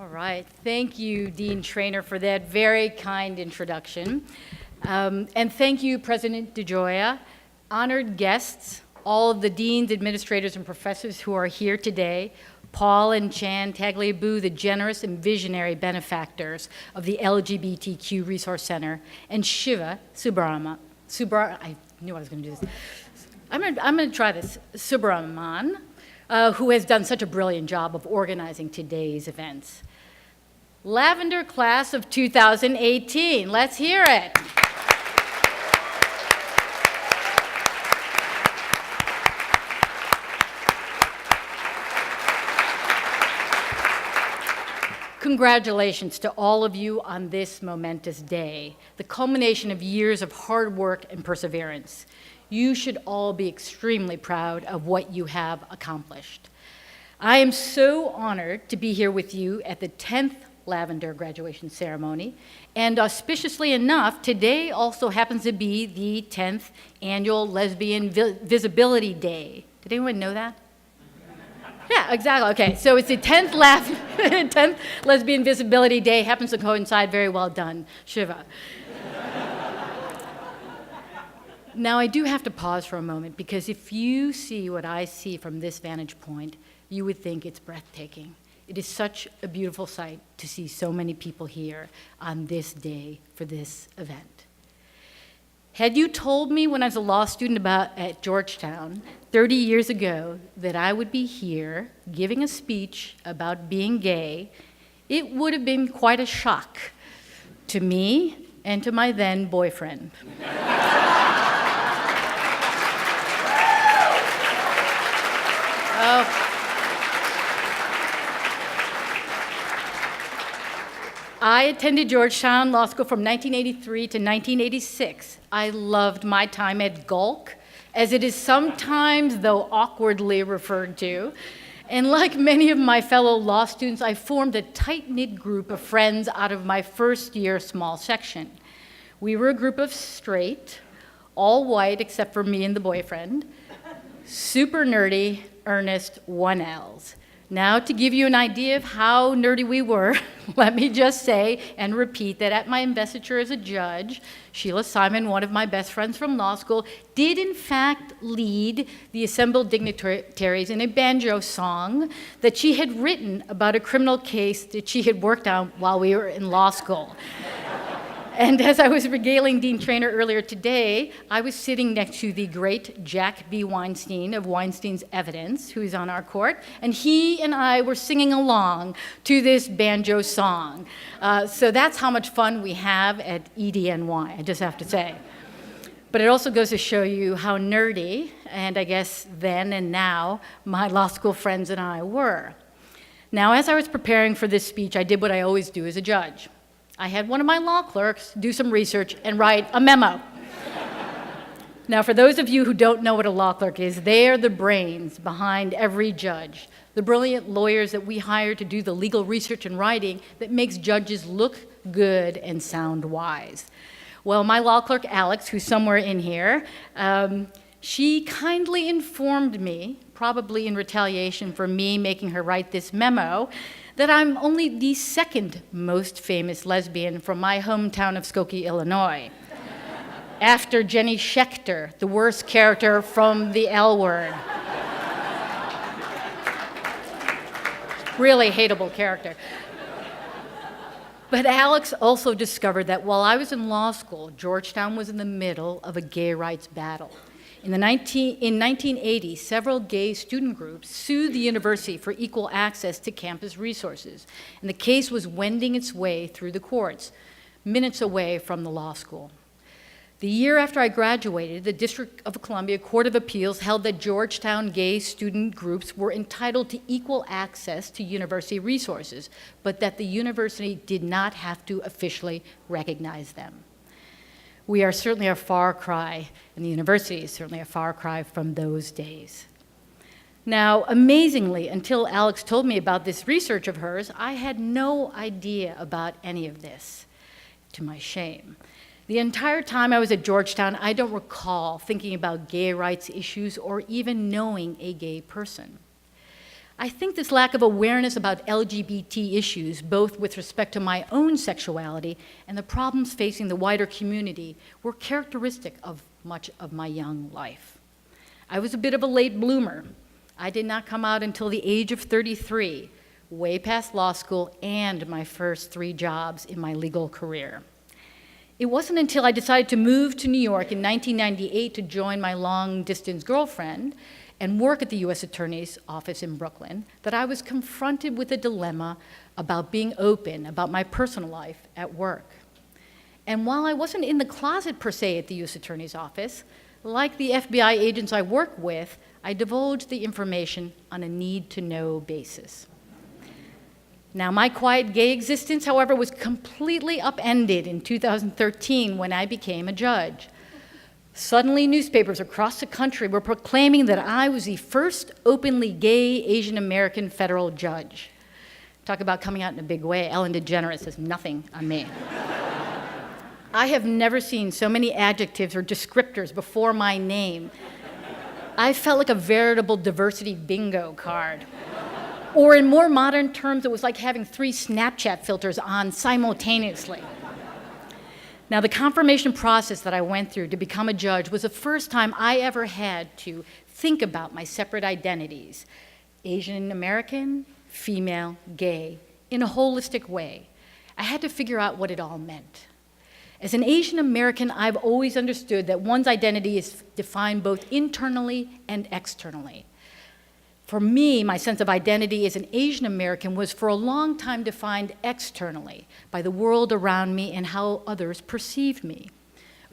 All right, thank you, Dean Traynor, for that very kind introduction. And thank you, President DeGioia, honored guests, all of the deans, administrators, and professors who are here today, Paul and Chen Tagliabue, the generous and visionary benefactors of the LGBTQ Resource Center, and Shiva Subramanian. I knew I was going to do this. I'm going to try this. Subramanian, who has done such a brilliant job of organizing today's events. Lavender class of 2018. Let's hear it. Congratulations to all of you on this momentous day, the culmination of years of hard work and perseverance. You should all be extremely proud of what you have accomplished. I am so honored to be here with you at the 10th Lavender Graduation ceremony, and auspiciously enough, today also happens to be the 10th annual Lesbian Visibility Day. Did anyone know that? Yeah, exactly. Okay, so it's the 10th Lesbian Visibility Day. Happens to coincide. Very well done, Shiva. Now, I do have to pause for a moment, because if you see what I see from this vantage point, you would think it's breathtaking. It is such a beautiful sight to see so many people here on this day for this event. Had you told me when I was a law student at Georgetown 30 years ago that I would be here giving a speech about being gay, it would have been quite a shock to me and to my then boyfriend. Oh. I attended Georgetown Law School from 1983 to 1986. I loved my time at Gulk, as it is sometimes, though awkwardly, referred to. And like many of my fellow law students, I formed a tight-knit group of friends out of my first year small section. We were a group of straight, all white except for me and the boyfriend, super nerdy, earnest 1Ls. Now, to give you an idea of how nerdy we were, let me just say and repeat that at my investiture as a judge, Sheila Simon, one of my best friends from law school, did in fact lead the assembled dignitaries in a banjo song that she had written about a criminal case that she had worked on while we were in law school. And as I was regaling Dean Traynor earlier today, I was sitting next to the great Jack B. Weinstein of Weinstein's Evidence, who's on our court, and he and I were singing along to this banjo song. So that's how much fun we have at EDNY, I just have to say. But it also goes to show you how nerdy, and I guess then and now, my law school friends and I were. Now, as I was preparing for this speech, I did what I always do as a judge. I had one of my law clerks do some research and write a memo. Now, for those of you who don't know what a law clerk is, they are the brains behind every judge, the brilliant lawyers that we hire to do the legal research and writing that makes judges look good and sound wise. Well, my law clerk, Alex, who's somewhere in here, she kindly informed me, probably in retaliation for me making her write this memo, that I'm only the second most famous lesbian from my hometown of Skokie, Illinois, after Jenny Schechter, the worst character from the L Word. Really hateable character. But Alex also discovered that while I was in law school, Georgetown was in the middle of a gay rights battle. In 1980, several gay student groups sued the university for equal access to campus resources, and the case was wending its way through the courts, minutes away from the law school. The year after I graduated, the District of Columbia Court of Appeals held that Georgetown gay student groups were entitled to equal access to university resources, but that the university did not have to officially recognize them. We are certainly a far cry, and the university is certainly a far cry from those days. Now, amazingly, until Alex told me about this research of hers, I had no idea about any of this, to my shame. The entire time I was at Georgetown, I don't recall thinking about gay rights issues or even knowing a gay person. I think this lack of awareness about LGBT issues, both with respect to my own sexuality and the problems facing the wider community, were characteristic of much of my young life. I was a bit of a late bloomer. I did not come out until the age of 33, way past law school and my first 3 jobs in my legal career. It wasn't until I decided to move to New York in 1998 to join my long-distance girlfriend and work at the U.S. Attorney's Office in Brooklyn that I was confronted with a dilemma about being open about my personal life at work. And while I wasn't in the closet per se at the U.S. Attorney's Office, like the FBI agents I work with, I divulged the information on a need-to-know basis. Now, my quiet gay existence, however, was completely upended in 2013 when I became a judge. Suddenly, newspapers across the country were proclaiming that I was the first openly gay Asian American federal judge. Talk about coming out in a big way. Ellen DeGeneres says nothing on me. I have never seen so many adjectives or descriptors before my name. I felt like a veritable diversity bingo card. Or in more modern terms, it was like having 3 Snapchat filters on simultaneously. Now, the confirmation process that I went through to become a judge was the first time I ever had to think about my separate identities, Asian American, female, gay, in a holistic way. I had to figure out what it all meant. As an Asian American, I've always understood that one's identity is defined both internally and externally. For me, my sense of identity as an Asian American was for a long time defined externally by the world around me and how others perceived me.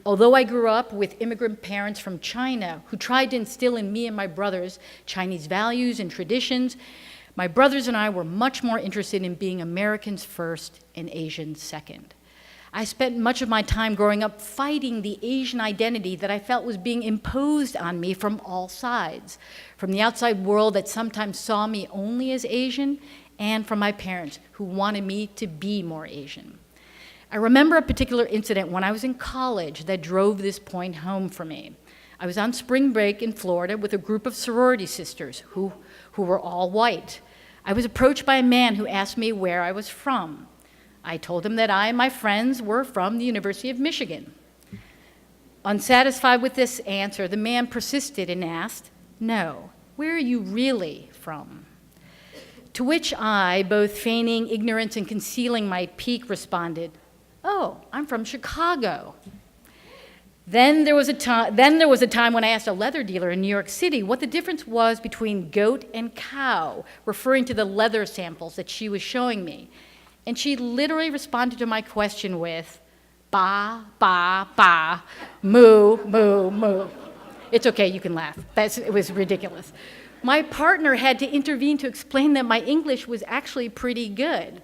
Although I grew up with immigrant parents from China who tried to instill in me and my brothers Chinese values and traditions, my brothers and I were much more interested in being Americans first and Asians second. I spent much of my time growing up fighting the Asian identity that I felt was being imposed on me from all sides, from the outside world that sometimes saw me only as Asian, and from my parents who wanted me to be more Asian. I remember a particular incident when I was in college that drove this point home for me. I was on spring break in Florida with a group of sorority sisters who were all white. I was approached by a man who asked me where I was from. I told him that I and my friends were from the University of Michigan. Unsatisfied with this answer, the man persisted and asked, "No, where are you really from?" To which I, both feigning ignorance and concealing my pique, responded, "Oh, I'm from Chicago." Then there was a time when I asked a leather dealer in New York City what the difference was between goat and cow, referring to the leather samples that she was showing me. And she literally responded to my question with, "Ba, ba, ba, moo, moo, moo." It's okay, you can laugh. It was ridiculous. My partner had to intervene to explain that my English was actually pretty good.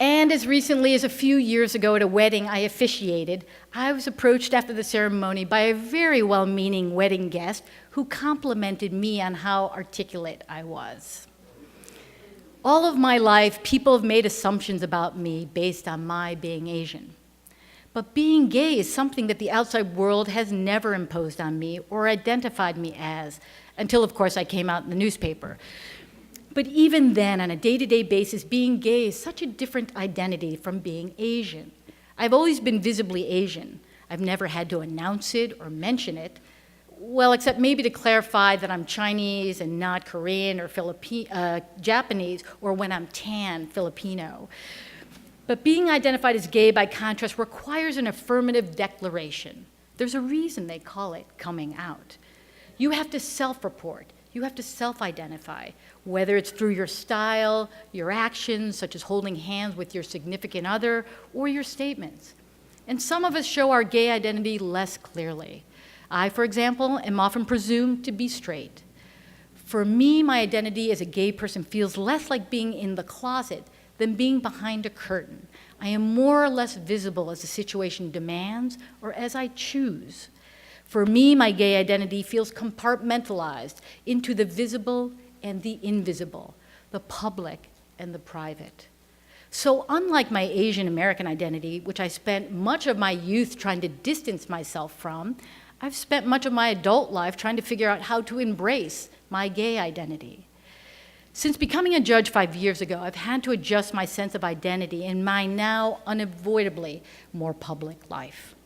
And as recently as a few years ago at a wedding I officiated, I was approached after the ceremony by a very well-meaning wedding guest who complimented me on how articulate I was. All of my life, people have made assumptions about me based on my being Asian. But being gay is something that the outside world has never imposed on me or identified me as, until, of course, I came out in the newspaper. But even then, on a day-to-day basis, being gay is such a different identity from being Asian. I've always been visibly Asian. I've never had to announce it or mention it. Well, except maybe to clarify that I'm Chinese and not Korean or Japanese, or when I'm tan, Filipino. But being identified as gay, by contrast, requires an affirmative declaration. There's a reason they call it coming out. You have to self-report. You have to self-identify, whether it's through your style, your actions, such as holding hands with your significant other, or your statements. And some of us show our gay identity less clearly. I, for example, am often presumed to be straight. For me, my identity as a gay person feels less like being in the closet than being behind a curtain. I am more or less visible as the situation demands or as I choose. For me, my gay identity feels compartmentalized into the visible and the invisible, the public and the private. So unlike my Asian American identity, which I spent much of my youth trying to distance myself from, I've spent much of my adult life trying to figure out how to embrace my gay identity. Since becoming a judge 5 years ago, I've had to adjust my sense of identity in my now unavoidably more public life.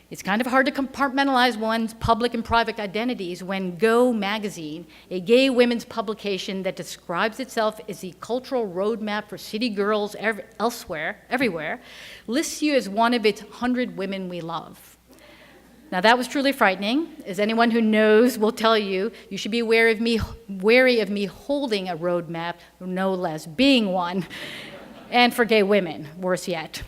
It's kind of hard to compartmentalize one's public and private identities when Go magazine, a gay women's publication that describes itself as the cultural roadmap for city girls everywhere, lists you as one of its 100 women we love. Now that was truly frightening. As anyone who knows will tell you, you should be wary of me holding a roadmap, no less being one, and for gay women, worse yet.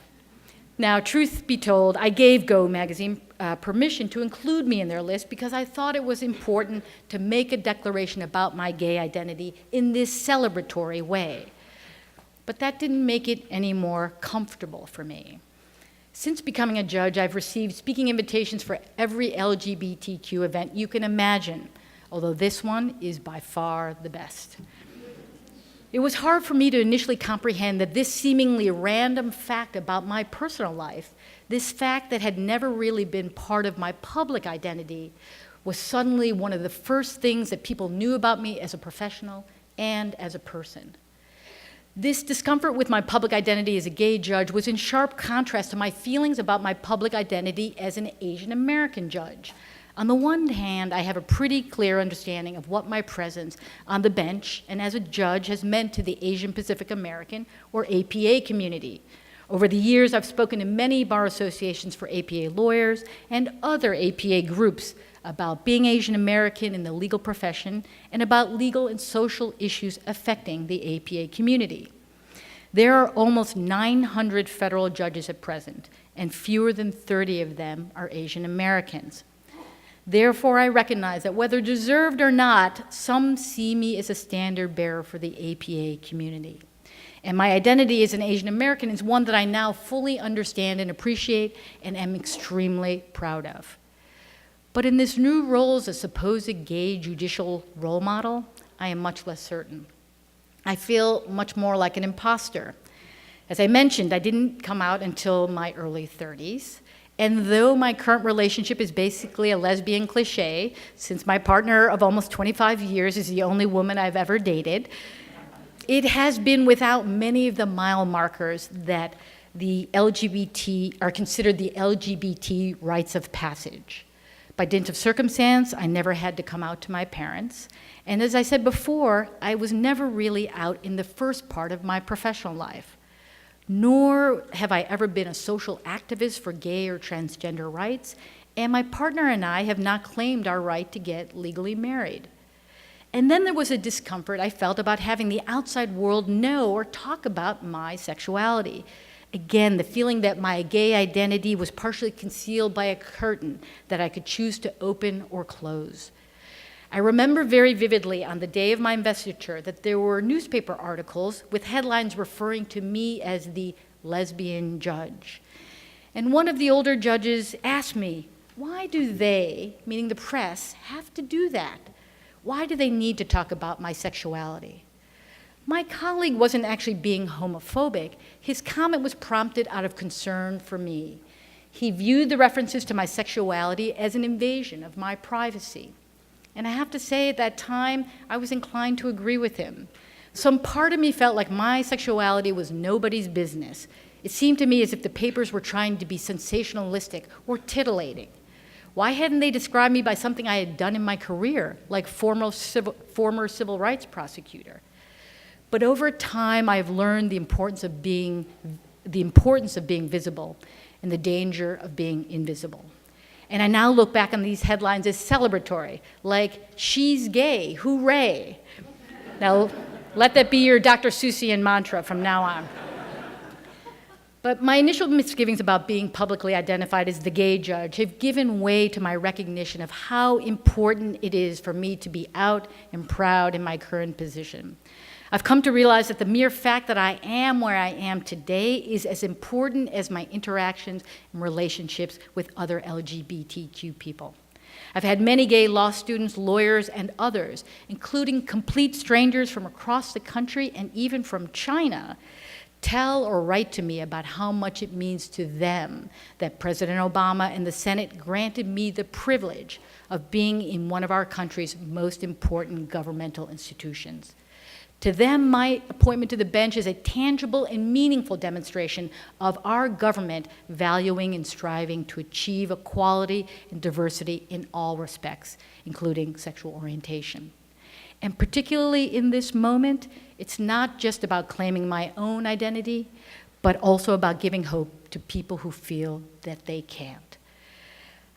Now, truth be told, I gave Go magazine permission to include me in their list because I thought it was important to make a declaration about my gay identity in this celebratory way. But that didn't make it any more comfortable for me. Since becoming a judge, I've received speaking invitations for every LGBTQ event you can imagine, although this one is by far the best. It was hard for me to initially comprehend that this seemingly random fact about my personal life, this fact that had never really been part of my public identity, was suddenly one of the first things that people knew about me as a professional and as a person. This discomfort with my public identity as a gay judge was in sharp contrast to my feelings about my public identity as an Asian American judge. On the one hand, I have a pretty clear understanding of what my presence on the bench and as a judge has meant to the Asian Pacific American, or APA, community. Over the years, I've spoken to many bar associations for APA lawyers and other APA groups about being Asian American in the legal profession and about legal and social issues affecting the APA community. There are almost 900 federal judges at present, and fewer than 30 of them are Asian Americans. Therefore, I recognize that whether deserved or not, some see me as a standard bearer for the APA community. And my identity as an Asian American is one that I now fully understand and appreciate and am extremely proud of. But in this new role as a supposed gay judicial role model, I am much less certain. I feel much more like an imposter. As I mentioned, I didn't come out until my early 30s. And though my current relationship is basically a lesbian cliche, since my partner of almost 25 years is the only woman I've ever dated, it has been without many of the mile markers that the LGBT are considered the LGBT rites of passage. By dint of circumstance, I never had to come out to my parents. And as I said before, I was never really out in the first part of my professional life. Nor have I ever been a social activist for gay or transgender rights, and my partner and I have not claimed our right to get legally married. And then there was a discomfort I felt about having the outside world know or talk about my sexuality. Again, the feeling that my gay identity was partially concealed by a curtain that I could choose to open or close. I remember very vividly on the day of my investiture that there were newspaper articles with headlines referring to me as the lesbian judge. And one of the older judges asked me, why do they, meaning the press, have to do that? Why do they need to talk about my sexuality? My colleague wasn't actually being homophobic. His comment was prompted out of concern for me. He viewed the references to my sexuality as an invasion of my privacy. And I have to say, at that time, I was inclined to agree with him. Some part of me felt like my sexuality was nobody's business. It seemed to me as if the papers were trying to be sensationalistic or titillating. Why hadn't they described me by something I had done in my career, like former civil rights prosecutor? But over time, I've learned the importance of being visible and the danger of being invisible. And I now look back on these headlines as celebratory, like, she's gay, hooray. Now, let that be your Dr. Seussian mantra from now on. But my initial misgivings about being publicly identified as the gay judge have given way to my recognition of how important it is for me to be out and proud in my current position. I've come to realize that the mere fact that I am where I am today is as important as my interactions and relationships with other LGBTQ people. I've had many gay law students, lawyers, and others, including complete strangers from across the country and even from China, tell or write to me about how much it means to them that President Obama and the Senate granted me the privilege of being in one of our country's most important governmental institutions. To them, my appointment to the bench is a tangible and meaningful demonstration of our government valuing and striving to achieve equality and diversity in all respects, including sexual orientation. And particularly in this moment, it's not just about claiming my own identity, but also about giving hope to people who feel that they can't.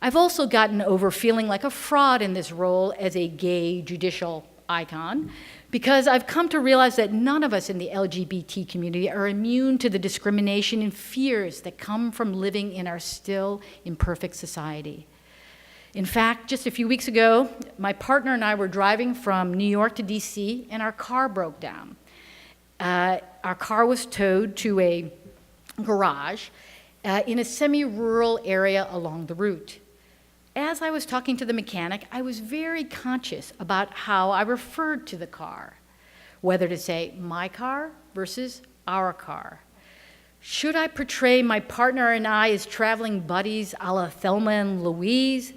I've also gotten over feeling like a fraud in this role as a gay judicial icon, because I've come to realize that none of us in the LGBT community are immune to the discrimination and fears that come from living in our still imperfect society. In fact, just a few weeks ago, my partner and I were driving from New York to DC, and our car broke down. Our car was towed to a garage in a semi-rural area along the route. As I was talking to the mechanic, I was very conscious about how I referred to the car, whether to say my car versus our car. Should I portray my partner and I as traveling buddies a la Thelma and Louise,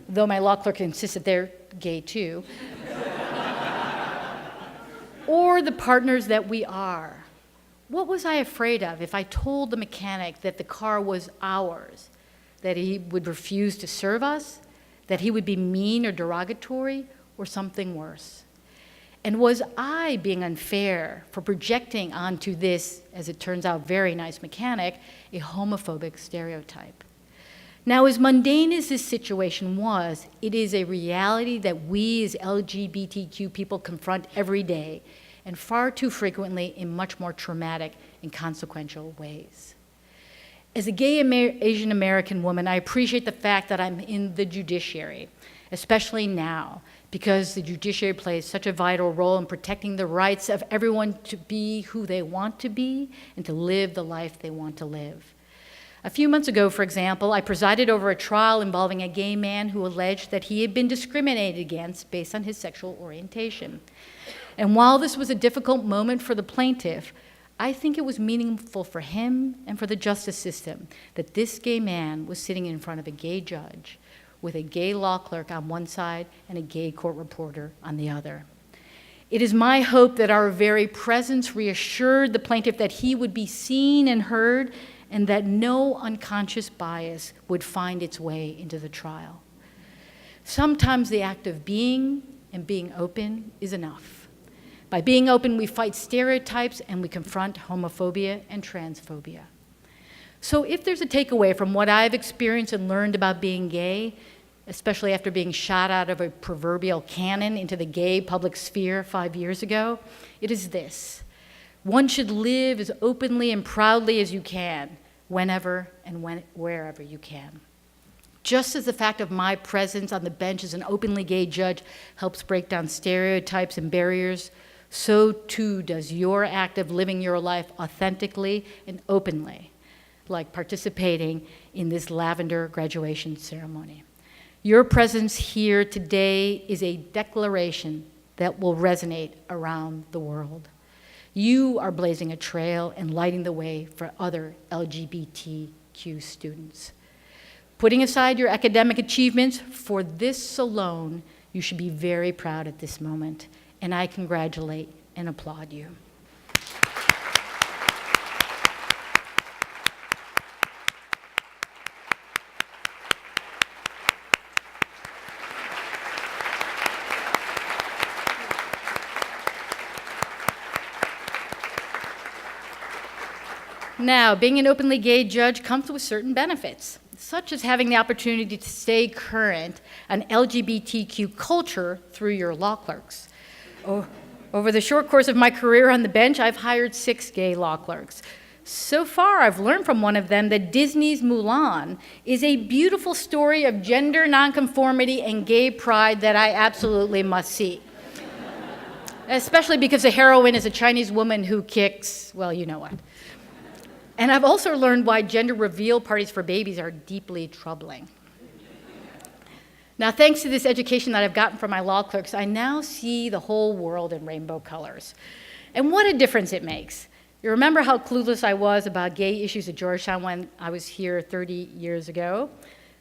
though my law clerk insisted they're gay too, or the partners that we are? What was I afraid of if I told the mechanic that the car was ours? That he would refuse to serve us, that he would be mean or derogatory, or something worse? And was I being unfair for projecting onto this, as it turns out, very nice mechanic, a homophobic stereotype? Now, as mundane as this situation was, it is a reality that we as LGBTQ people confront every day, and far too frequently in much more traumatic and consequential ways. As a gay Asian American woman, I appreciate the fact that I'm in the judiciary, especially now, because the judiciary plays such a vital role in protecting the rights of everyone to be who they want to be and to live the life they want to live. A few months ago, for example, I presided over a trial involving a gay man who alleged that he had been discriminated against based on his sexual orientation. And while this was a difficult moment for the plaintiff, I think it was meaningful for him and for the justice system that this gay man was sitting in front of a gay judge with a gay law clerk on one side and a gay court reporter on the other. It is my hope that our very presence reassured the plaintiff that he would be seen and heard, and that no unconscious bias would find its way into the trial. Sometimes the act of being and being open is enough. By being open, we fight stereotypes and we confront homophobia and transphobia. So if there's a takeaway from what I've experienced and learned about being gay, especially after being shot out of a proverbial cannon into the gay public sphere 5 years ago, it is this: one should live as openly and proudly as you can, whenever and wherever you can. Just as the fact of my presence on the bench as an openly gay judge helps break down stereotypes and barriers, so too does your act of living your life authentically and openly, like participating in this Lavender Graduation ceremony. Your presence here today is a declaration that will resonate around the world. You are blazing a trail and lighting the way for other LGBTQ students. Putting aside your academic achievements, for this alone, you should be very proud at this moment, and I congratulate and applaud you. Now, being an openly gay judge comes with certain benefits, such as having the opportunity to stay current on LGBTQ culture through your law clerks. Over the short course of my career on the bench, I've hired 6 gay law clerks. So far, I've learned from one of them that Disney's Mulan is a beautiful story of gender nonconformity and gay pride that I absolutely must see. Especially because the heroine is a Chinese woman who kicks, well, you know what. And I've also learned why gender reveal parties for babies are deeply troubling. Now, thanks to this education that I've gotten from my law clerks, I now see the whole world in rainbow colors. And what a difference it makes. You remember how clueless I was about gay issues at Georgetown when I was here 30 years ago?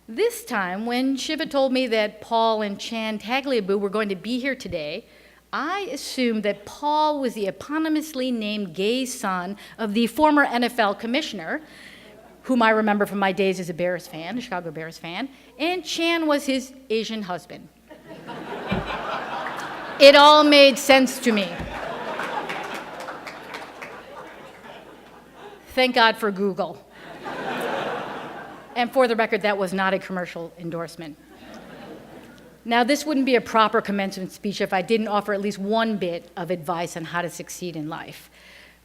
This time, when Shiva told me that Paul and Chen Tagliabue were going to be here today, I assumed that Paul was the eponymously named gay son of the former NFL commissioner, whom I remember from my days as a Bears fan, a Chicago Bears fan, and Chen was his Asian husband. It all made sense to me. Thank God for Google. And for the record, that was not a commercial endorsement. Now, this wouldn't be a proper commencement speech if I didn't offer at least one bit of advice on how to succeed in life.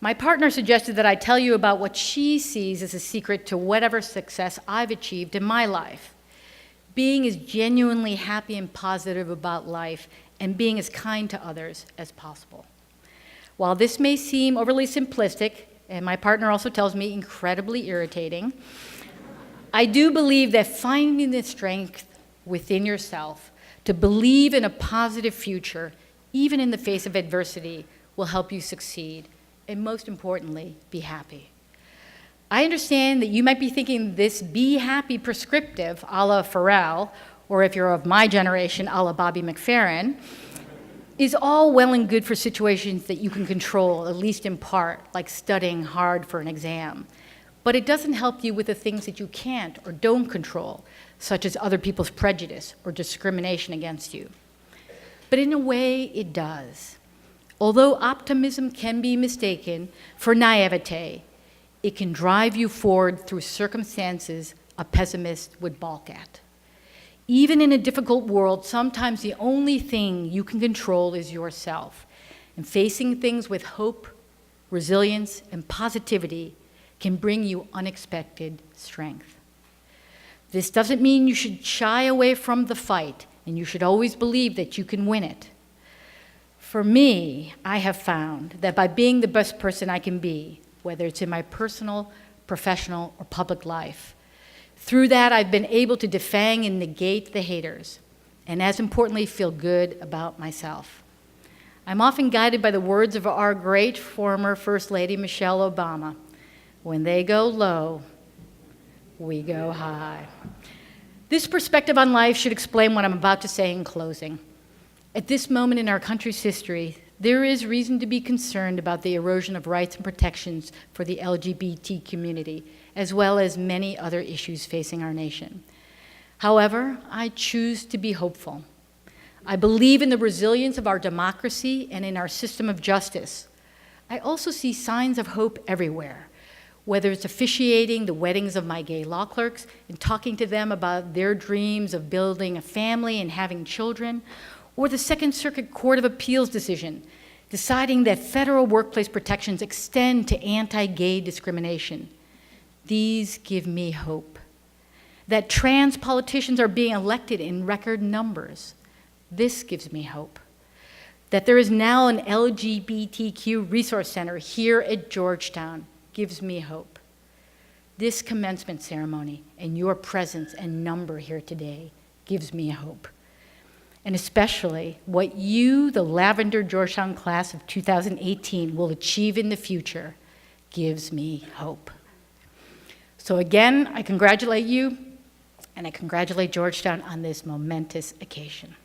My partner suggested that I tell you about what she sees as a secret to whatever success I've achieved in my life. Being as genuinely happy and positive about life and being as kind to others as possible. While this may seem overly simplistic, and my partner also tells me incredibly irritating, I do believe that finding the strength within yourself to believe in a positive future, even in the face of adversity, will help you succeed, and most importantly, be happy. I understand that you might be thinking this be happy prescriptive, a la Pharrell, or if you're of my generation, a la Bobby McFerrin, is all well and good for situations that you can control, at least in part, like studying hard for an exam. But it doesn't help you with the things that you can't or don't control, such as other people's prejudice or discrimination against you. But in a way, it does. Although optimism can be mistaken for naivete, it can drive you forward through circumstances a pessimist would balk at. Even in a difficult world, sometimes the only thing you can control is yourself. And facing things with hope, resilience, and positivity can bring you unexpected strength. This doesn't mean you should shy away from the fight, and you should always believe that you can win it. For me, I have found that by being the best person I can be, whether it's in my personal, professional, or public life, through that, I've been able to defang and negate the haters, and as importantly, feel good about myself. I'm often guided by the words of our great former First Lady, Michelle Obama. When they go low, we go high. This perspective on life should explain what I'm about to say in closing. At this moment in our country's history, there is reason to be concerned about the erosion of rights and protections for the LGBT community, as well as many other issues facing our nation. However, I choose to be hopeful. I believe in the resilience of our democracy and in our system of justice. I also see signs of hope everywhere, whether it's officiating the weddings of my gay law clerks and talking to them about their dreams of building a family and having children, or the Second Circuit Court of Appeals decision deciding that federal workplace protections extend to anti-gay discrimination. These give me hope. That trans politicians are being elected in record numbers. This gives me hope. That there is now an LGBTQ resource center here at Georgetown gives me hope. This commencement ceremony and your presence and number here today gives me hope. And especially what you, the Lavender Georgetown class of 2018, will achieve in the future gives me hope. So again, I congratulate you, and I congratulate Georgetown on this momentous occasion.